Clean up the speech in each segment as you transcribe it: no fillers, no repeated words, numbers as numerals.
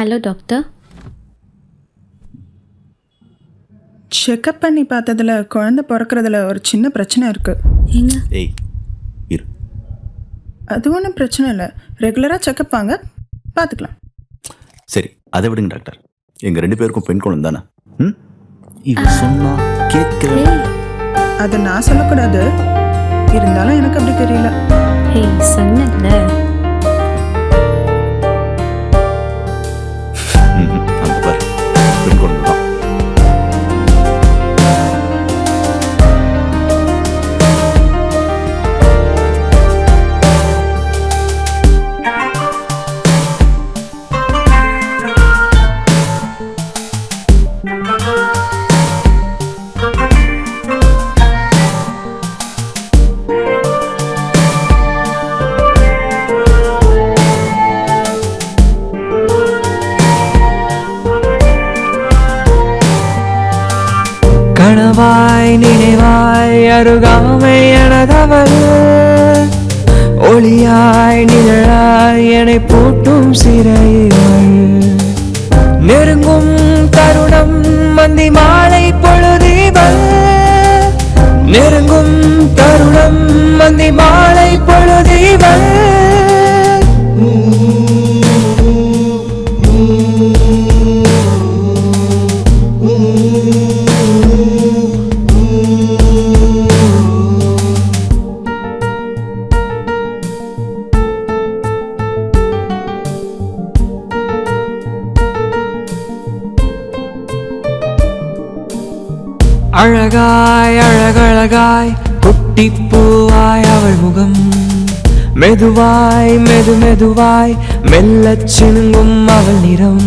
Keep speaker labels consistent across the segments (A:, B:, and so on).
A: Hello doctor.
B: Checkup பண்ணி பார்த்ததுல குழந்தை பிறக்கிறதுல ஒரு சின்ன பிரச்சனை இருக்கு.
A: ஏங்க
C: ஏய் இரு.
B: அது ஒன்றும் பிரச்சனை இல்லை, ரெகுலராக செக்கப் வாங்க, பார்த்துக்கலாம்.
C: சரி அதை விடுங்க டாக்டர். எங்கள் 2 பேருக்கும் பெண் குழந்தை தானே? ம் இவ சொன்னா கேட்குற.
A: ஹேய்
B: அது நான் சொல்லக்கூடாது, இருந்தாலும் எனக்கு அப்படி தெரியல.
A: ஹேய் சொன்னல.
C: அந்த பாரு பெண் குழந்தை தான்.
D: கனவாய் நினைவாய் அருகாமை எனதவள், ஒளியாய் நிழலாய் என்னை பூட்டும் சிறைவள். நெருங்கும் தருணம் மந்தி மாலை பொழுதிவள், நெருங்கும் தருணம் மந்தி மாலை பொழுதிவள். அழகாய் அழகழகாய் குட்டிப்பூவாய் அவள் முகம், மெதுவாய் மெதுவாய் மெல்லச் சினுங்கும் அவள் நிறம்.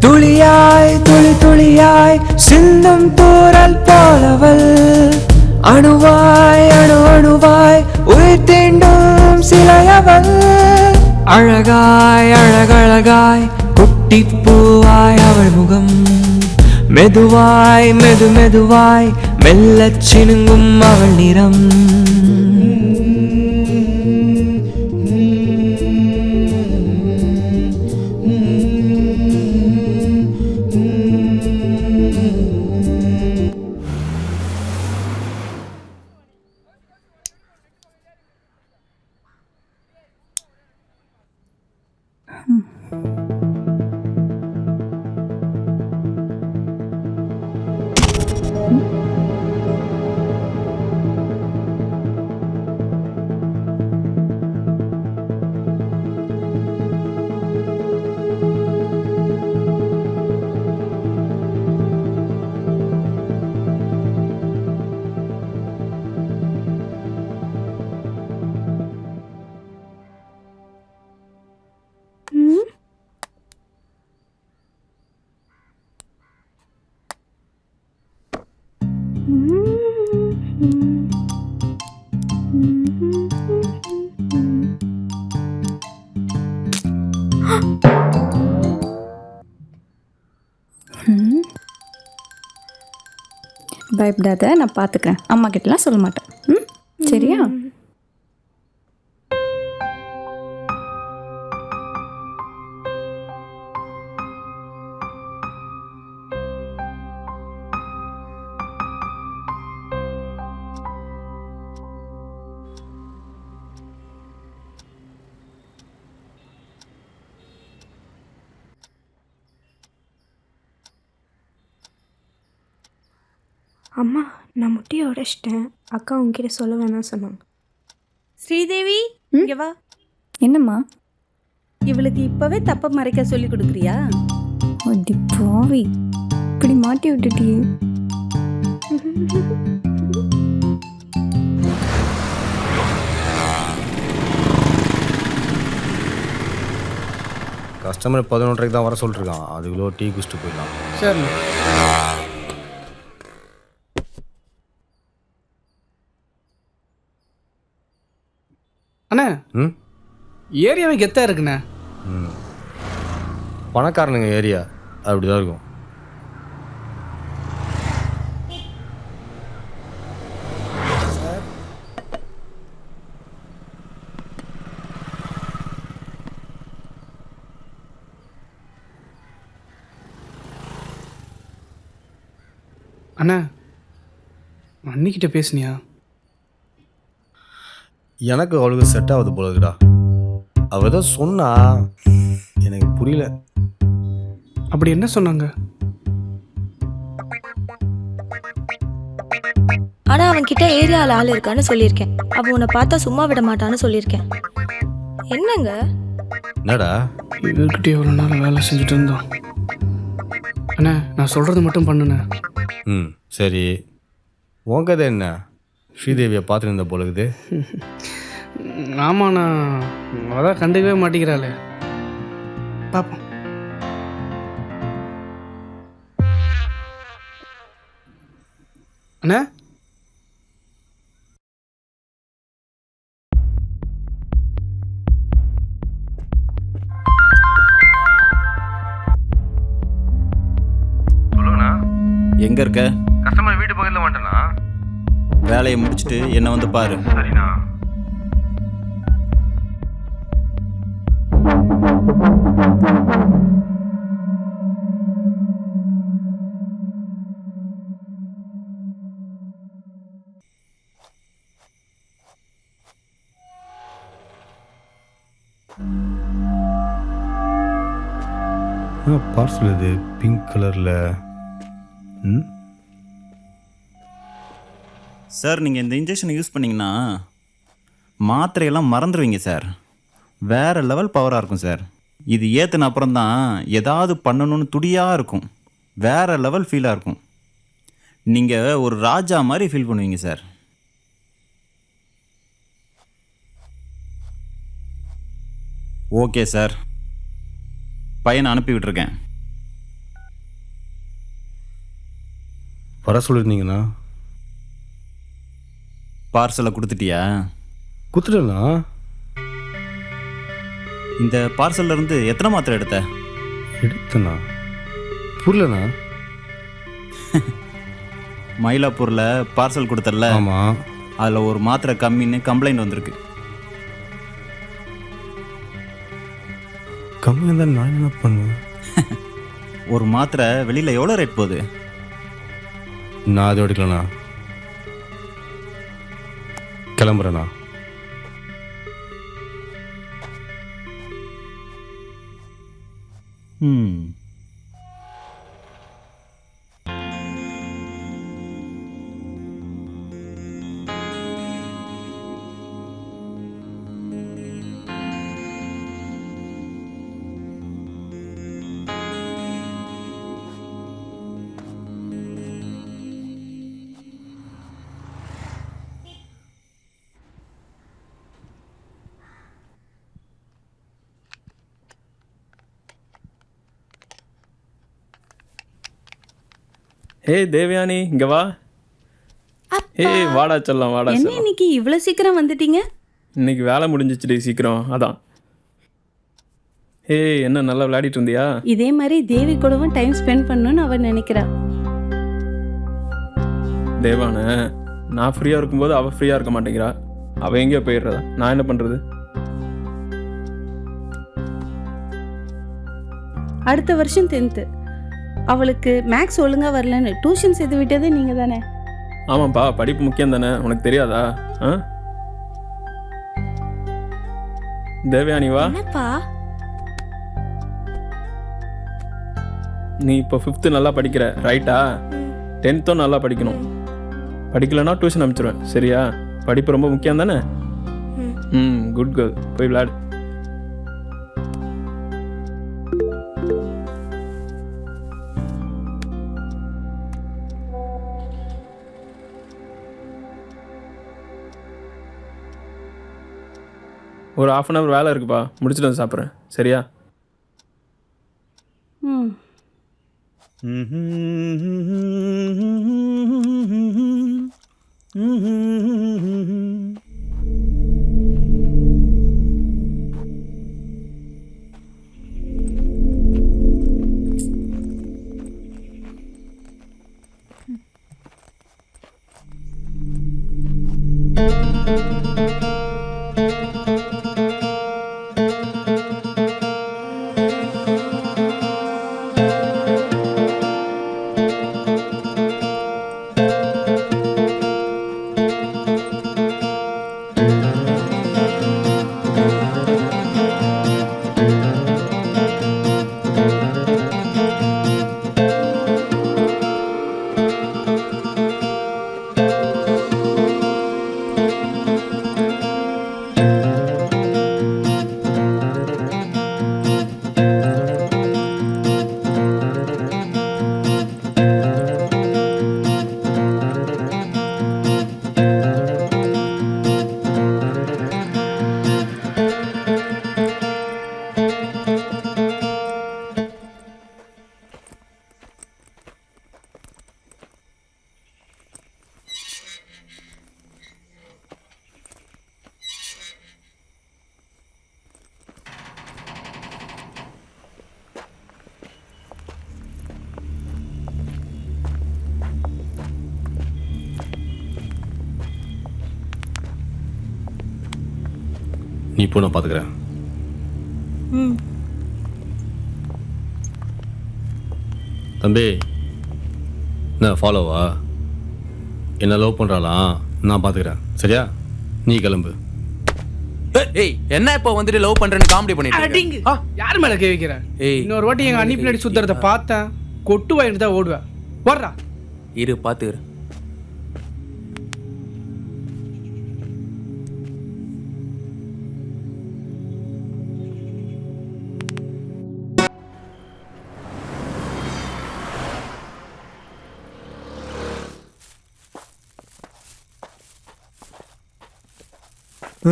D: துளியாய் துளியாய் சிந்தும் தூறல் போலவள், அணுவாய் அணுவாய் உயிர் தீண்டும் சிலையவள். அழகாய் அழகழகாய் குட்டிப்பூவாய் அவள் முகம், மெதுவாய் மெதுவாய் மெல்லச் சினுங்கும் அவள் நிறம்.
A: பயப்படாத, நான் பார்த்துக்கிறேன். அம்மா கிட்டலாம் சொல்ல மாட்டேன். ம் சரியா?
E: அம்மா, நான் முட்டியை உடைச்சிட்டேன். அக்கா உங்ககிட்ட சொல்ல வேணாம் சொன்னாங்க.
F: ஸ்ரீதேவி, இங்க வா.
A: என்னம்மா?
F: இவளுக்கு இப்பவே தப்ப மறைக்க சொல்லி கொடுக்குறியா?
A: அடி பாவி, இப்படி மாட்டி விட்டுட்டியே.
G: கஸ்டமர் 11:30 தான் வர சொல்லிருக்கான். அதுக்குள்ளே டீ குடிச்சிட்டு போயிடலாம்.
H: சரி. அண்ணா, ஏரியாவே கெத்தா இருக்குண்ணே.
G: பணக்காரனுங்க ஏரியா அப்படிதான் இருக்கும்.
H: அண்ணா அன்னிக்கிட்ட பேசுனியா?
G: எனக்கு அவளுக்கு செட் ஆகுது போல இருக்குடா. அவள் ஏதோ சொன்னா எனக்கு புரியல.
H: அப்படி என்ன சொன்னாங்க?
I: ஆனா அவன்கிட்ட ஏரியாவில் ஆள் இருக்கான்னு சொல்லியிருக்கேன். அவன் உன்னை பார்த்தா சும்மா விட மாட்டான்னு சொல்லியிருக்கேன். என்னங்க?
G: என்னடா?
H: இவர்கிட்ட எவ்வளோ நாள் வேலை செஞ்சுட்டு இருந்தோம். அண்ணா நான் சொல்கிறது மட்டும் பண்ணுண்ணே.
G: ம் சரி, உன் கதை என்ன? ஸ்ரீதேவியை பார்த்துருந்த போல இருக்குது.
H: ஆமாண்ணா, அதான் கண்டுக்கவே மாட்டேங்கிறாளே. பார்ப்போம். அண்ணா
C: எங்க இருக்க?
G: கஸ்டமர் வீட்டு பக்கத்தில் வந்துட்டேனா?
C: வேலையை முடிச்சுட்டு என்ன வந்து பாரு.
G: சரிண்ணா. பார்சல் இது பிங்க் கலரில். ம்
C: சார், நீங்கள் இந்த இன்ஜெக்ஷனை யூஸ் பண்ணிங்கன்னா மாத்திரையெல்லாம் மறந்துடுவீங்க சார். வேறு லெவல் பவராக இருக்கும் சார். இது ஏற்றுன அப்புறம் தான் ஏதாவது பண்ணணும்னு துடியாக இருக்கும். வேறு லெவல் ஃபீலாக இருக்கும். நீங்கள் ஒரு ராஜா மாதிரி ஃபீல் பண்ணுவீங்க சார். ஓகே சார், பையனை அனுப்பி விட்டுருக்கேன்.
G: வர சொல்லியிருந்தீங்கண்ணா.
C: பார்சலை கொடுத்துட்டியா?
G: குத்துட்டேண்ணா.
C: இந்த பார்சல்ல இருந்து எத்தனை மாத்திரை எடுத்த?
G: எடுத்தண்ணா. புரியலண்ணா.
C: மயிலாப்பூரில் பார்சல் கொடுத்தல,
G: ஆமாம்.
C: அதில் ஒரு மாத்திரை கம்மின்னு கம்ப்ளைண்ட் வந்திருக்கு.
G: கம்மியாக தான் நான் என்ன பண்ணுவேன்?
C: ஒரு மாத்திரை வெளியில் எவ்வளோ ரேட் போகுது?
G: நான் அதை எடுக்கலண்ணா. கிளம்புறேண்ணா.
C: ம்
J: ஏய் தேவயானி, இங்க வா. ஏய் வாடா செல்லம், வாடா
F: என்ன
J: செல்லம்.
F: இன்னைக்கு இவ்வளோ சீக்கிரம் வந்துட்டீங்க?
J: இன்னைக்கு வேலை முடிஞ்சிச்சுடி சீக்கிரம், அதான். ஏய் என்ன நல்லா விளையாடிட்டு இருந்தியா?
F: இதே மாதிரி தேவி கூடவும் டைம் ஸ்பெண்ட் பண்ணணும்னு அவ நினைக்கிறா.
J: தேவான, நான் ஃப்ரீயாக இருக்கும்போது அவள் ஃப்ரீயாக இருக்க மாட்டேங்கிறா. அவள் எங்கேயோ போயிடுறதா, நான் என்ன பண்ணுறது?
F: அடுத்த வருஷம் 10th. அவளுக்கு மேக்ஸ் ஒழுங்கா வரலன்னு டியூஷன் சேர்த்து விட்டதே நீங்க தானே?
J: ஆமாப்பா, படிப்பு முக்கியம் தானே, உனக்கு தெரியாதா? ஆ தேவயானி வா.
I: என்னப்பா?
J: நீ இப்போ 5th நல்லா படிக்கிற ரைட்டா? 10th நல்லா படிக்கணும். படிக்கலைன்னா டியூஷன் அனுப்பிச்சிடுவேன், சரியா? படிப்பு ரொம்ப முக்கியம் தானே? குட் கேர்ள், போய் விளையாடு. ஒரு 1/2 hour வேலை இருக்குப்பா, முடிச்சுட்டு வந்து சாப்பிட்றேன், சரியா?
F: ம்.
G: நீ இப்போ நான் பார்த்துக்கிறேன்.
I: ம்.
G: தம்பி என்ன ஃபாலோவா? என்ன லவ் பண்ணுறாளாம், நான் பார்த்துக்கிறேன். சரியா? நீ கிளம்பு.
D: ஏய் என்ன இப்போ வந்துட்டு லவ் பண்றேன்னு காமெடி பண்ணிட்டு இருக்க?
H: அடிங்கு யார் மேல கை வைக்கிற?
D: ஏய்
H: இன்னொரு வாட்டி எங்க அண்ணி பின்னாடி சுத்துறத பார்த்தேன், கொட்டு வாங்கிட்டு தான் ஓடுவேன். வர்றா.
D: இரு பாத்துக்கிறேன்.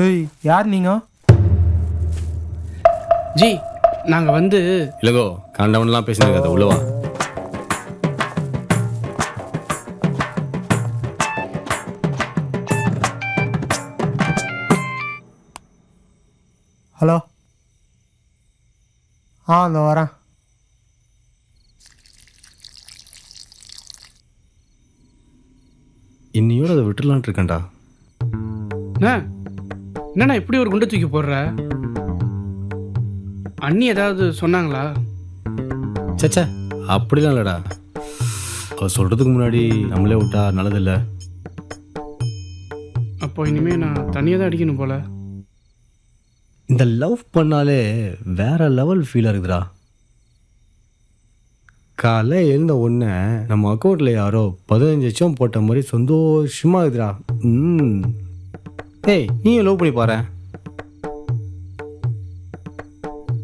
K: ஏய் யார் நீங்க?
H: ஜி நாங்க வந்து
G: இல்லைங்கோ கண்டவன்லாம் பேசினது அதை உள்ளவா.
K: ஹலோ. அந்த வரேன்.
G: இன்னையோட அதை விட்டுலான்ட்டு இருக்கேன்டா.
H: என்னண்ணா இப்படி ஒரு குண்டை தூக்கி போடுற? அண்ணி ஏதாவது சொன்னாங்களா?
G: சச்சா அப்படிலாம் இல்லைடா. அவள் சொல்கிறதுக்கு முன்னாடி நம்மளே விட்டா நல்லதில்லை.
H: அப்போ இனிமே நான் தனியாக தான் அடிக்கணும் போல.
G: இந்த லவ் பண்ணாலே வேற லெவல் ஃபீலாக இருக்குதுடா. காலை எழுந்த உடனே நம்ம அக்கௌண்ட்டில் யாரோ 15 லட்சம் போட்ட மாதிரி சந்தோஷமாக இருக்குதுடா. ஏய் நீ லவ் பண்ணி பாரு.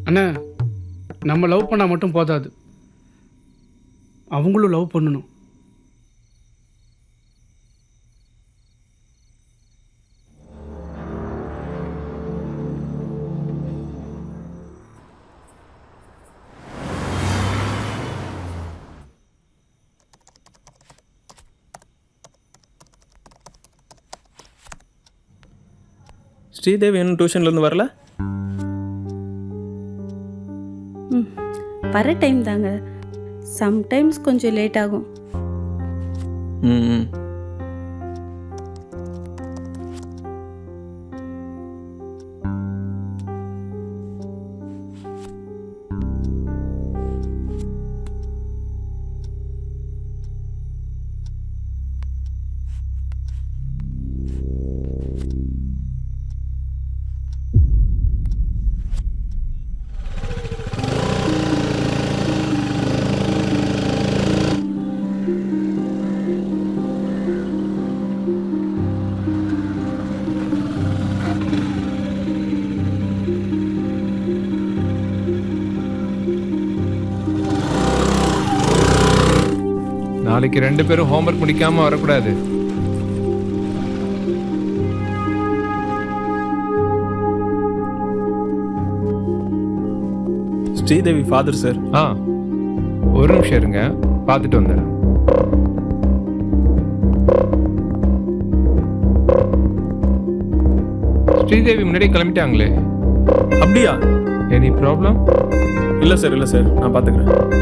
H: அண்ணா நம்ம லவ் பண்ணால் மட்டும் போதாது, அவங்களும் லவ் பண்ணணும்.
J: ஸ்ரீதேவி இன்னும் டியூஷன்லேருந்து வரல?
F: வர டைம் தாங்க, சம்டைம்ஸ் கொஞ்சம் லேட் ஆகும்.
J: ம்.
L: நாளைக்கு 2 பேரும் ஹோம்ஒர்க் முடிக்காம வரக்கூடாது.
J: Sridevi father sir.
L: ஒரு நிமிஷம் இருங்க, பார்த்துட்டு வந்தேன். ஸ்ரீதேவி முன்னாடியே கிளம்பிட்டாங்களே.
J: அப்படியா?
L: Any problem?
J: இல்லை சார், இல்லை சார், நான் பார்த்துக்கிறேன்.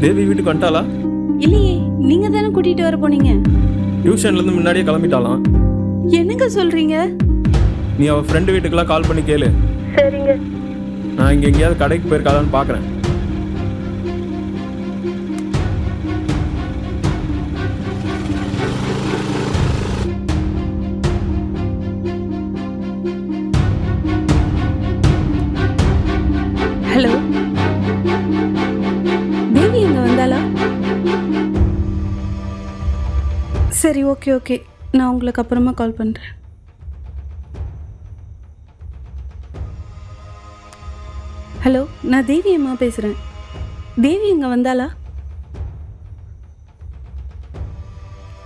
J: தேவி வீட்டுக்கு வந்துட்டாளா?
F: இல்லையே, நீங்க தானே கூட்டிட்டு வர போனீங்க.
J: டியூஷன்லேருந்து முன்னாடியே கிளம்பிட்டாலாம்.
F: என்னங்க சொல்றீங்க?
J: நீ அவள் ஃப்ரெண்டு வீட்டுக்கெல்லாம் கால் பண்ணி கேளு.
I: சரிங்க.
J: நான் இங்கே எங்கேயாவது கடைக்கு போயிருக்காளான்னு பார்க்குறேன்.
F: ஹலோ, தேவி எங்க வந்தாளா? சரி, ஓகே ஓகே, நான் உங்களுக்கு அப்புறமா கால் பண்ணுறேன். ஹலோ, நான் தேவி அம்மா பேசுகிறேன். தேவி இங்கே வந்தாளா?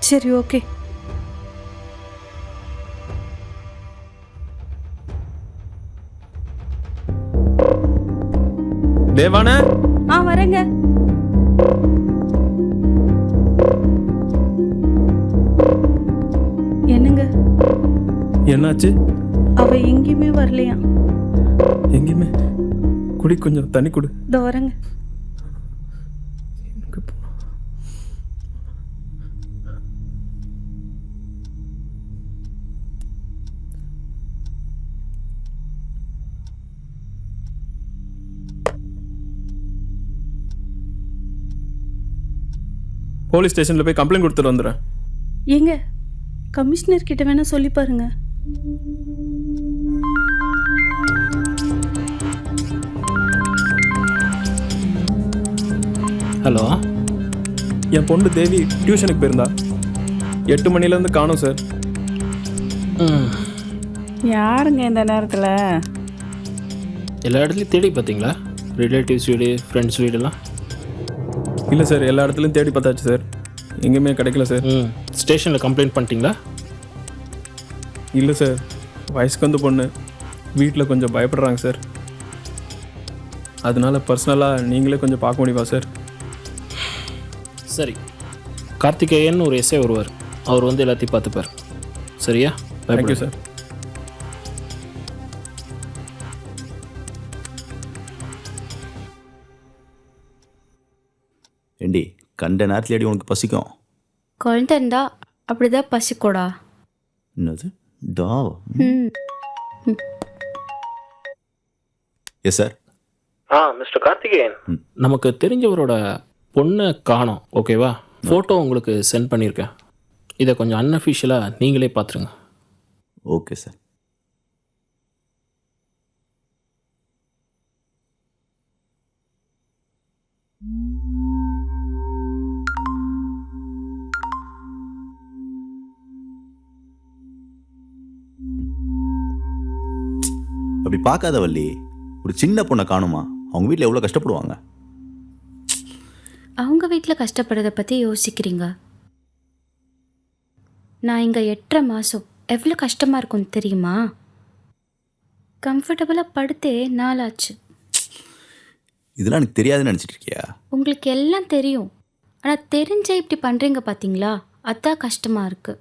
F: சரி, ஓகே.
J: தேவான
F: வரேங்க. என்னங்க?
J: என்னாச்சு?
F: அவ எங்கேயுமே வரலையா?
J: எங்கேயுமே குடி, கொஞ்சம் தண்ணி குடு.
F: இதோ வரேங்க.
J: போலீஸ் ஸ்டேஷனில் போய் கம்ப்ளைண்ட் கொடுத்துட்டு வந்துடுறேன்.
F: ஏங்க, கமிஷனர் கிட்ட வேணா சொல்லி பாருங்க.
J: ஹலோ, என் பொண்ணு தேவி டியூஷனுக்கு போயிருந்தா. 8 மணிலேருந்து காணோம் சார்.
B: யாருங்க இந்த நேரத்தில்?
H: எல்லா இடத்துலையும் தேடி பார்த்தீங்களா? ரிலேட்டிவ்ஸ் வீடு, ஃப்ரெண்ட்ஸ் வீடெல்லாம்?
J: இல்லை சார், எல்லா இடத்துலையும் தேடி பார்த்தாச்சு சார், எங்கேயுமே கிடைக்கல சார்.
H: ஸ்டேஷனில் கம்ப்ளைண்ட் பண்ணிட்டீங்களா?
J: இல்லை சார், வயசுக்கு வந்து பொண்ணு, வீட்டில் கொஞ்சம் பயப்படுறாங்க சார். அதனால பர்சனலாக நீங்களே கொஞ்சம் பார்க்க முடியுமா சார்?
H: சரி, கார்த்திகேயன் ஒரு எஸ்ஐ வருவார், அவர் வந்து எல்லாத்தையும் பார்த்துப்பார். சரியா?
J: Thank you sir.
C: ஏண்டி கண்ட நேரத்துலேடி உனக்கு பசிக்கும்?
I: குழந்தை இருந்தா அப்படிதான் பசிக்கூடா.
C: என்னது தாவா? Yes sir.
H: மிஸ்டர் கார்த்திகேயன், நமக்கு தெரிஞ்சவரோட பொண்ணை காணோம். ஓகேவா? ஃபோட்டோ உங்களுக்கு சென்ட் பண்ணியிருக்கேன். இதை கொஞ்சம் அன்அஃபிஷியலாக நீங்களே பார்த்துருங்க.
C: Okay sir. அப்படி பார்க்காத வள்ளி, ஒரு சின்ன பொண்ணை காணுமா? அவங்க வீட்டில் எவ்வளோ கஷ்டப்படுவாங்க.
I: அவங்க வீட்டில் கஷ்டப்படுறதை பற்றி யோசிக்கிறீங்க. நான் இங்கே 8.5 மாதம் எவ்வளோ கஷ்டமாக இருக்கும்னு தெரியுமா? கம்ஃபர்டபுளாக படுத்தே நாளாச்சு.
C: இதெல்லாம் எனக்கு தெரியாதுன்னு நினச்சிட்டு இருக்கியா?
I: உங்களுக்கு எல்லாம் தெரியும், ஆனால் தெரிஞ்சே இப்படி பண்ணுறீங்க பார்த்தீங்களா? அதான் கஷ்டமாக இருக்குது.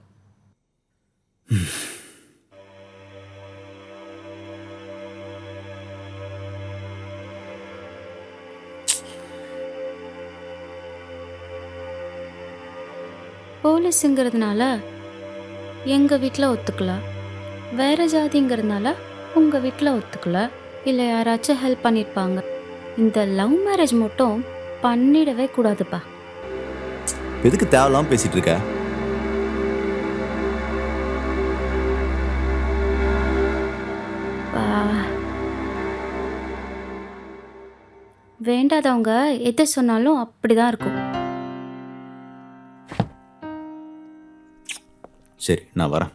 I: போலீஸுங்கிறதுனால எங்கள் வீட்டில் ஒத்துக்கல, வேறு ஜாதிங்கிறதுனால உங்கள் வீட்டில் ஒத்துக்கல, இல்லை யாராச்சும் ஹெல்ப் பண்ணியிருப்பாங்க. இந்த லவ் மேரேஜ் மட்டும் பண்ணிடவே கூடாதுப்பா.
C: எதுக்கு தேவையில்லாமல் பேசிகிட்டு இருக்க?
I: வேண்டாதவங்க எது சொன்னாலும் அப்படிதான் இருக்கும்.
C: சரி, நான் வரேன்.